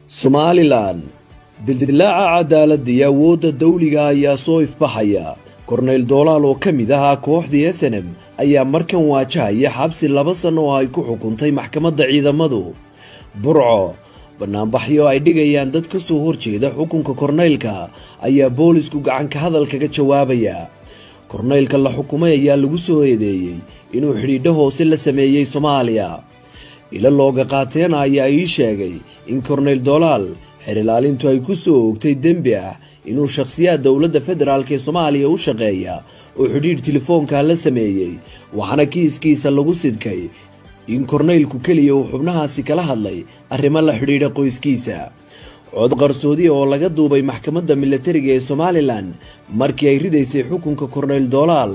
Somaliland dildilaaca cadaaladda iyo awoodda dawliga ayaa soo ifbaxaya. Korneyl Doolaal oo ka mid ahaa kooxdii SNM ayaa markan waajahaya xabsi 2 sano oo ay ku xukuntay maxkamadda ciidamadu. Burco banaanbaxyo ay dhigayaan dad ka soo horjeeda xukunka korneylka ayaa boolisku gacan ka hadal kaga jawaabaya. Korneylka la xukumay ayaa lagu soo eedeeyay inuu xidhiidho hoose la sameeyay Soomaaliya. ila looga qaateen ayaa ii sheegay in Korneyl Doolaal xeer ilaalintu ay ku soo oogtay dembi ah inuu shakhsiyaad dawladda federaalka ee Soomaaliya u shaqeeya oo xidhiidh telefoonka la sameeyay, waxaana kiiskiisa lagu sidkay in korneylku kaliya uu xubnahaasi kala hadlay arrimo la xidhiidha qoyskiisa. cod qarsoodi oo laga duubay maxkamadda militariga ee Somaliland markii ay ridaysay xukunka Korneyl Doolaal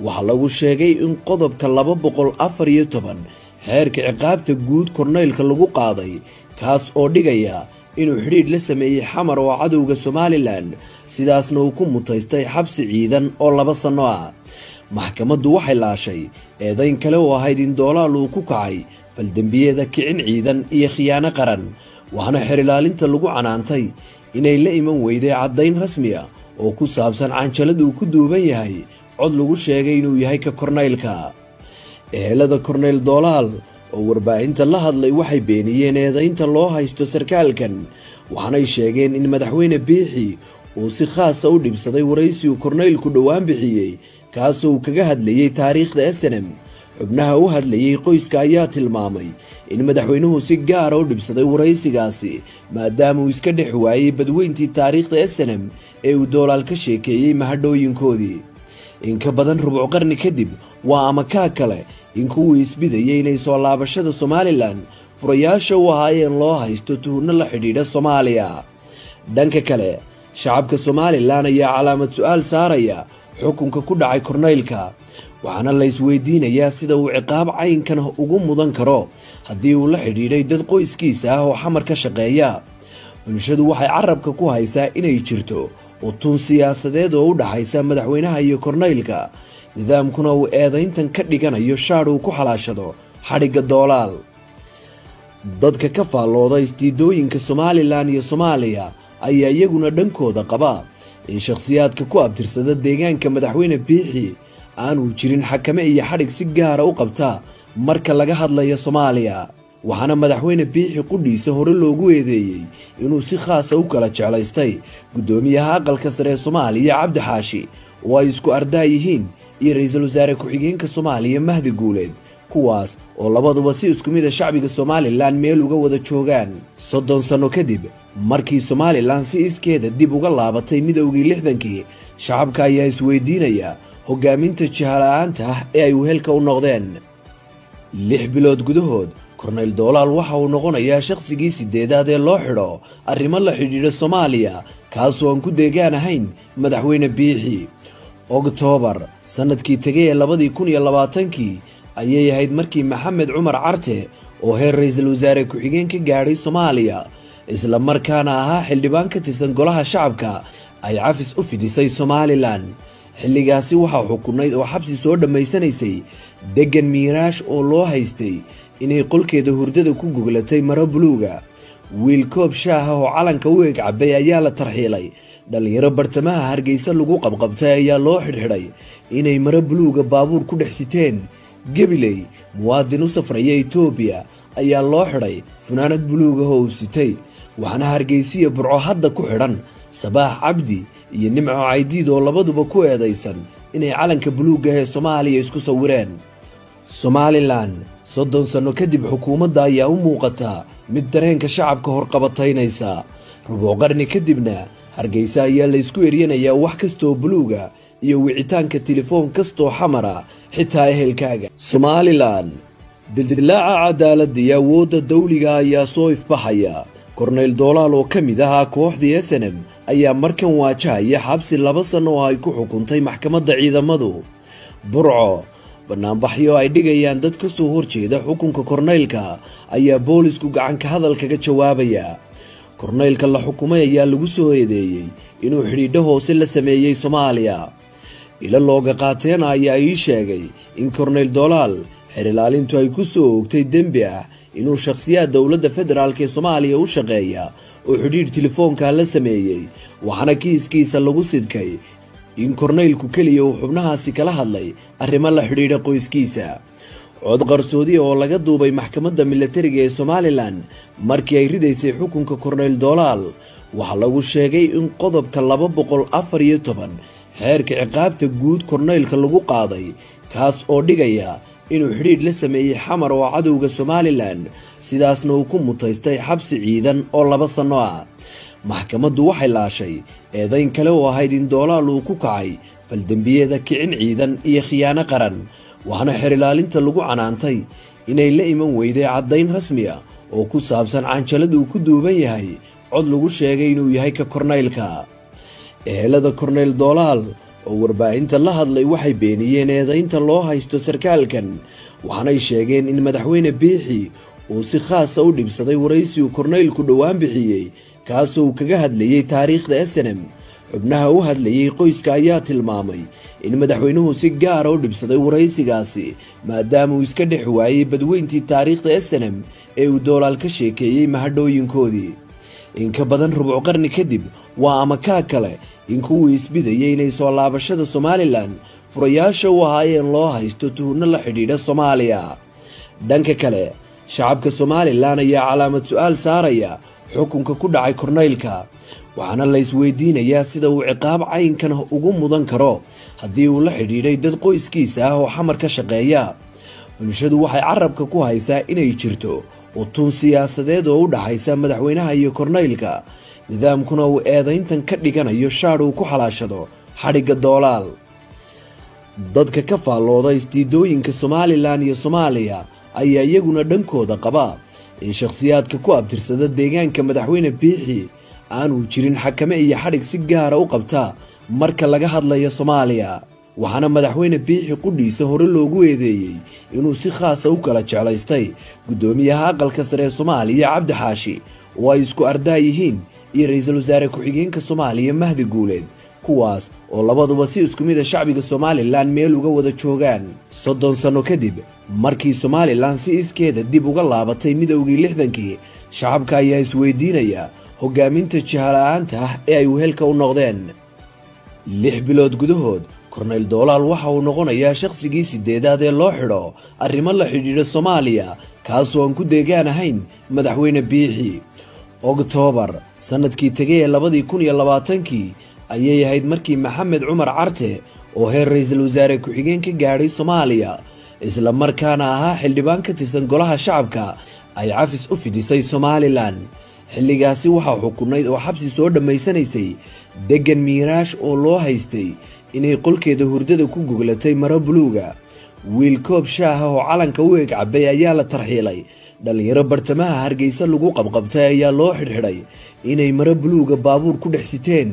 waxa lagu sheegay in qodobka 214 xeerka ciqaabta guud korneylka lagu qaaday, kaas oo dhigaya inuu xidhiidh la sameeyay xamar oo cadowga Somaliland, sidaasna uu ku mutaystay xabsi ciidan oo 2 sano ah. maxkamaddu waxay laashay eedayn kale oo ahayd in Doolaal uu ku kacay faldambiyada kicin ciidan iyo khiyaano qaran, waxaana xeer ilaalinta lagu canaantay inay la iman weyday caddayn rasmi ah oo ku saabsan canjalada uu ku duuban yahay cod lagu sheegay inuu yahay ka korneylka. ehelada Korneyl Doolaal oo warbaahinta la hadlay waxay beeniyeen eedaynta loo haysto sarkaalkan, waxaanay sheegeen in madaxweyne Biixi uu si khaas ah u dhibsaday waraysigu korneylku dhowaan bixiyay, kaasoo uu kaga hadlayay taariikhda SNM. xubnaha u hadlayay qoyska ayaa tilmaamay in madaxweynuhu si gaar ah u dhibsaday waraysigaasi maadaama uu iska dhex waayay badweyntii taariikhda SNM ee uu Doolaal ka sheekeeyay mahadhooyinkoodii. in ka badan rubuc qarni kadib waa amakaa kale in kuwii isbidayay inay soo laabashada Somaliland furayaasha u ahaayeen loo haysto tuhunno la xidhiidha Soomaaliya. dhanka kale, shacabka Somaliland ayaa calaamad su'aal saaraya xukunka ku dhacay korneylka, waxaana la isweydiinayaa sida uu ciqaab caynkan ugu mudan karo haddii uu la xidhiidhay dad qoyskiisa ah oo xamar ka shaqeeya. bulshadu waxay carabka ku haysaa inay jirto utun siyaasadeed oo u dhaxaysa madaxweynaha iyo korneylka, nidaamkuna uu eedayntan ka dhiganayo shaadh uu ku xalaashado xadhigga Doolaal. dadka ka faallooda istiidooyinka Somaliland iyo Soomaaliya ayaa iyaguna dhankooda qaba in shakhsiyaadka ku abtirsada deegaanka madaxweyne Biixi aanu jirin xakame iyo xadhig si gaara u qabta marka laga hadlayo Soomaaliya, waxaana madaxweyne Biixi qudhiisa hore loogu eedeeyay inuu si khaas ah u kala jeclaystay gudoomiyaha aqalka sare ee Soomaaliya Cabdi Xaashi oo ay isku ardaa yihiin iyo ra'iisul wasaare ku-xigeenka Soomaaliya Mahdi Guuleed, kuwaas oo labaduba si isku mid ah shacbiga Somaliland meel uga wada joogaan. 30 sano kadib markii Somaliland si iskeeda dib uga laabatay midowgii 60kii, shacabka ayaa isweydiinaya hogaaminta jahala'aanta ah ee ay wehelka u noqdeen. 6 bilood gudahood Korneyl Doolaal waxa uu noqonayaa shakhsigii 8aad ee loo xidho arrimo la xidhiidha Soomaaliya, kaasoo aan ku deegaan ahayn madaxweyne Biixi. Oktoobar sanadkii tagay ee 2020kii ayay ahayd markii Maxamed Cumar Carte oo heer ra'iisul wasaare ku-xigeen ka gaadhay Soomaaliya, isla markaana ahaa xildhibaan ka tirsan golaha shacabka, ay cafis u fidisay Somaliland. xilligaasi waxaa xukunayd oo xabsi soo dhammaysanaysay Degan Miiraash oo loo haystay inay qolkeeda hurdada ku goglatay maro buluuga. wiil koob shaaha oo calanka u eg cabay ayaa la tarxiilay. dhalinyaro bartamaha Hargeysa lagu qabqabtay ayaa loo xidhxidhay inay maro buluuga baabuur ku dhex siteen. Gabiley, muwaadin u safraya Itoobiya, ayaa loo xidhay funaanad buluuga oo uu sitay, waxaana Hargeysa Burco hadda ku xidhan Sabaax Cabdi iyo Nimco Caydiid oo labaduba ku eedaysan inay calanka buluuga ee Soomaaliya isku sawireen. Somaliland 30 sano kadib xukuumadda ayaa u muuqata mid dareenka shacabka horqabataynaysa. rubuc qarni kadibna Hargeysa ayaa la isku eriyanayaa wax kastoo buluuga iyo wicitaanka telefoon kastoo xamara, xitaa ehelkaaga. Somaliland dildilaaca cadaaladda iyo awoodda dawliga ayaa soo ifbaxaya. Korneyl Doolaal oo ka mid ahaa kooxdii SNM ayaa markan waajahaya xabsi 2 sano oo ay ku xukuntay maxkamadda ciidamadu. Burco banaanbaxyo ay dhigayaan dad ka soo horjeeda xukunka korneylka ayaa boolisku gacan ka hadal kaga jawaabaya. korneylka la xukumay ayaa lagu soo eedeeyay inuu xidhiidho hoose la sameeyay Soomaaliya. ila looga qaateen ayaa ii sheegay in Korneyl Doolaal xeer ilaalintu ay ku soo oogtay dembi ah inuu shakhsiyaad dowladda federaalk ee Soomaaliya u shaqeeya oo xidhiidh telefoonka la sameeyay, waxaana kiiskiisa lagu sidkay in korneylku kaliya uu xubnahaasi kala hadlay arrimo la xidhiidha qoyskiisa. cod qarsoodi oo laga duubay maxkamadda militariga ee Somaliland markii ay ridaysay xukunka korneyl Doolaal waxaa lagu sheegay in qodobka 214 xeerka ciqaabta guud korneylka lagu qaaday, kaas oo dhigaya inuu xidhiidh la sameeyay xamar oo cadowga Somaliland, sidaasna uu ku mutaystay xabsi ciidan oo 2 sano ah. maxkamaddu waxay laashay eedayn kale oo ahayd in Doolaal uu ku kacay faldambiyada kicin ciidan iyo khiyaano qaran, waxaana xeer ilaalinta lagu canaantay inay la iman weyday caddayn rasmi ah oo ku saabsan canjalada uu ku duuban yahay cod lagu sheegay inuu yahay ka korneylka. ehelada korneyl Doolaal oo warbaahinta la hadlay waxay beeniyeen eedaynta loo haysto sarkaalkan, waxaanay sheegeen in madaxweyne Biixi uu si khaas ah u dhibsaday waraysi uu korneylku dhowaan bixiyey, kaasoo uu kaga hadlayay taariikhda SNM. xubnaha u hadlayay qoyska ayaa tilmaamay in madaxweynuhu si gaar ah u dhibsaday waraysigaasi maadaama uu iska dhex waayay badweyntii taariikhda SNM ee uu Doolaal ka sheekeeyey mahadhooyinkoodii. in ka badan rubuc qarni kadib waa amakaa kale in kuwii isbidayay inay soo laabashada Somaliland furayaasha u ahaayeen loo haysto tuhunno la xidhiidha Soomaaliya. dhanka kale, shacabka Somaliland ayaa calaamad su'aal saaraya xukunka ku dhacay korneylka, waxaana la isweydiinayaa sida uu ciqaab caynkan ugu mudan karo haddii uu la xidhiidhay dad qoyskiisa ah oo xamar ka shaqeeya. bulshadu waxay carabka ku haysaa inay jirto utun siyaasadeed oo u dhaxaysa madaxweynaha iyo korneylka, nidaamkuna uu eedayntan ka dhiganayo shaadh uu ku xalaashado xadhigga Doolaal. dadka ka faallooda istiidooyinka Somaliland iyo Soomaaliya ayaa iyaguna dhankooda qaba in shakhsiyaadka ku abtirsada deegaanka madaxweyne Biixi aanu jirin xakame iyo xadhig si gaara u qabta marka laga hadlayo Soomaaliya, waxaana madaxweyne Biixi qudhiisa hore loogu eedeeyey inuu si khaas ah u kala jeclaystay gudoomiyaha aqalka sare ee Soomaaliya Cabdi Xaashi oo ay isku ardaa yihiin iyo ra'iisul wasaare ku-xigeenka Soomaaliya Mahdi Guuleed, kuwaas oo labaduba si isku mid ah shacbiga Somaliland meel uga wada joogaan. 30 sano kadib markii Somaliland si iskeeda dib uga laabatay midowgii 60kii, shacabka ayaa isweydiinaya hogaaminta jahala'aanta ah ee ay wehelka u noqdeen. 6 bilood gudahood korneyl Doolaal waxa uu noqonayaa shakhsigii 8aad ee loo xidho arrimo la xidhiidha Soomaaliya, kaasoo aan ku deegaan ahayn madaxweyne Biixi. Oktoobar sanadkii tegay ee 2020 ayay ahayd markii Maxamed Cumar Carte oo heer ra'iisul wasaare ku-xigeen ka gaadhay Soomaaliya, isla markaana ahaa xildhibaan ka tirsan golaha shacabka, ay cafis u fidisay Somaliland. xilligaasi waxaa xukunayd oo xabsi soo dhammaysanaysay degan miiraash oo loo haystay inay qolkeeda hurdada ku goglatay maro buluuga. wiil koob shaah oo calanka u eg cabay ayaa la tarxiilay. dhalinyaro bartamaha Hargeysa lagu qabqabtay ayaa loo xidhxidhay inay maro buluuga baabuur ku dhex siteen.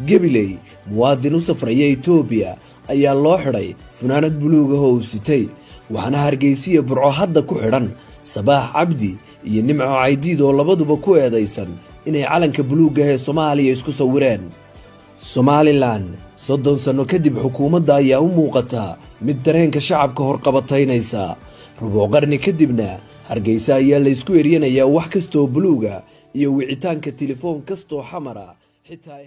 Gabiley, muwaadin u safraya Itoobiya, ayaa loo xidhay funaanad buluuga oo uu sitay, waxaana Hargeysa Burco hadda ku xidhan Sabaax Cabdi iyo Nimco Caydiid oo labaduba ku eedaysan inay calanka buluuga ee Soomaaliya isku sawireen. Somaliland 30 sano kadib xukuumadda ayaa u muuqata mid dareenka shacabka horqabataynaysa. rubuc qarni kadibna Hargeysa ayaa la isku eryanaya wax kastoo buluuga iyo wicitaanka telefoon kastoo xamara xitaa